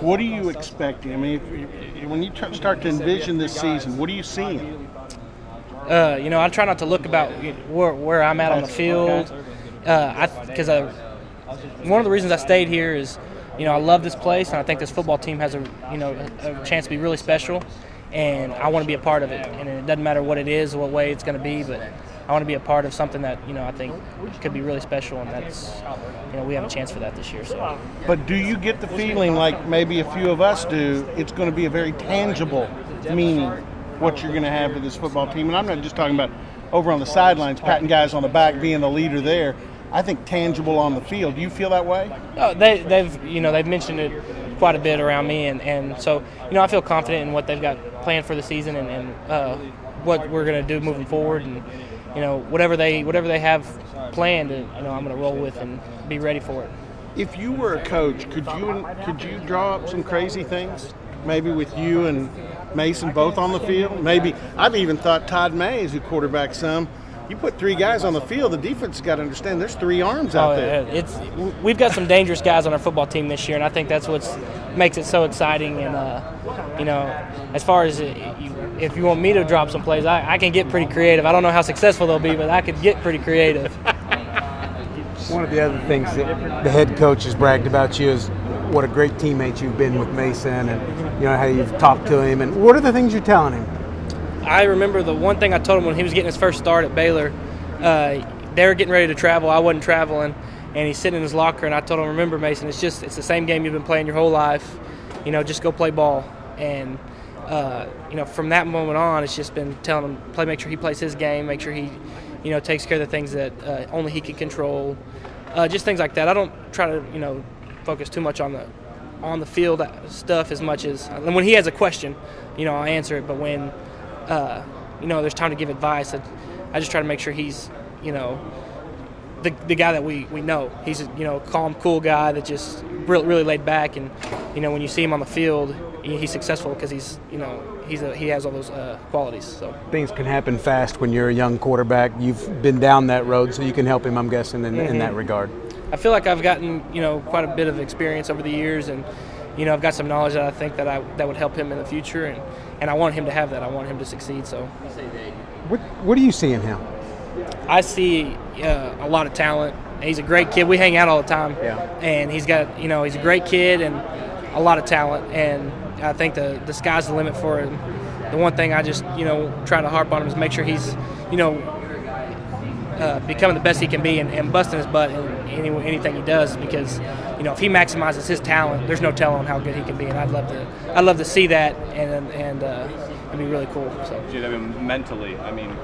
What are you expecting? I mean, when you start to envision this season, what are you seeing? I try not to look about where I'm at on the field, because one of the reasons I stayed here is, I love this place, and I think this football team has a chance to be really special, and I want to be a part of it. And it doesn't matter what it is or what way it's going to be, but I want to be a part of something that I think could be really special, and that's we have a chance for that this year. So. But do you get the feeling like maybe a few of us do? It's going to be a very tangible meaning what you're going to have with this football team, and I'm not just talking about over on the sidelines, patting guys on the back, being the leader there. I think tangible on the field. Do you feel that way? No, they've mentioned it quite a bit around me, and so I feel confident in what they've got planned for the season and what we're going to do moving forward, and whatever they have planned, I'm going to roll with and be ready for it. If you were a coach, could you draw up some crazy things, maybe with you and Mason both on the field? Maybe I've even thought Todd Mays, who quarterbacked some. You put three guys on the field, the defense has got to understand there's three arms out there. We've got some dangerous guys on our football team this year, and I think that's what makes it so exciting. And as far as if you want me to drop some plays, I can get pretty creative. I don't know how successful they'll be, but I could get pretty creative. One of the other things that the head coach has bragged about you is what a great teammate you've been with Mason, and how you've talked to him. And what are the things you're telling him? I remember the one thing I told him when he was getting his first start at Baylor. They were getting ready to travel. I wasn't traveling, and he's sitting in his locker. And I told him, "Remember, Mason, it's the same game you've been playing your whole life. Just go play ball." And from that moment on, it's just been telling him make sure he plays his game, make sure he takes care of the things that only he can control, just things like that. I don't try to focus too much on the field stuff as much as when he has a question, I'll answer it. But when there's time to give advice, I just try to make sure he's, the guy that we know. He's a calm, cool guy that just really laid back, and when you see him on the field, he's successful because he has all those qualities. So things can happen fast when you're a young quarterback. You've been down that road, so you can help him, I'm guessing, in that regard. I feel like I've gotten quite a bit of experience over the years, and I've got some knowledge that I think that would help him in the future, and I want him to have that. I want him to succeed. So, what do you see in him? I see a lot of talent. He's a great kid. We hang out all the time, and he's got he's a great kid and a lot of talent. And I think the sky's the limit for him. The one thing I just try to harp on him is make sure he's becoming the best he can be and busting his butt in anything he does, because if he maximizes his talent, there's no telling how good he can be, and I'd love to see that, and it'd be really cool. So, mentally,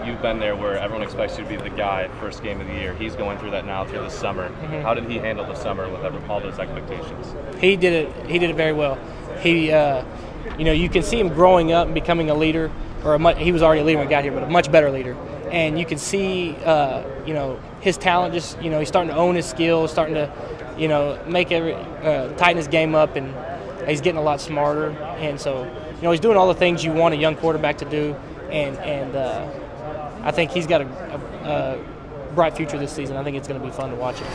you've been there where everyone expects you to be the guy first game of the year. He's going through that now through the summer. Mm-hmm. How did he handle the summer with all those expectations? He did it very well. He you can see him growing up and becoming a leader, he was already a leader when he got here, but a much better leader. And you can see, his talent. Just he's starting to own his skills, starting to, tighten his game up, and he's getting a lot smarter. And so, he's doing all the things you want a young quarterback to do. And I think he's got a bright future this season. I think it's going to be fun to watch him.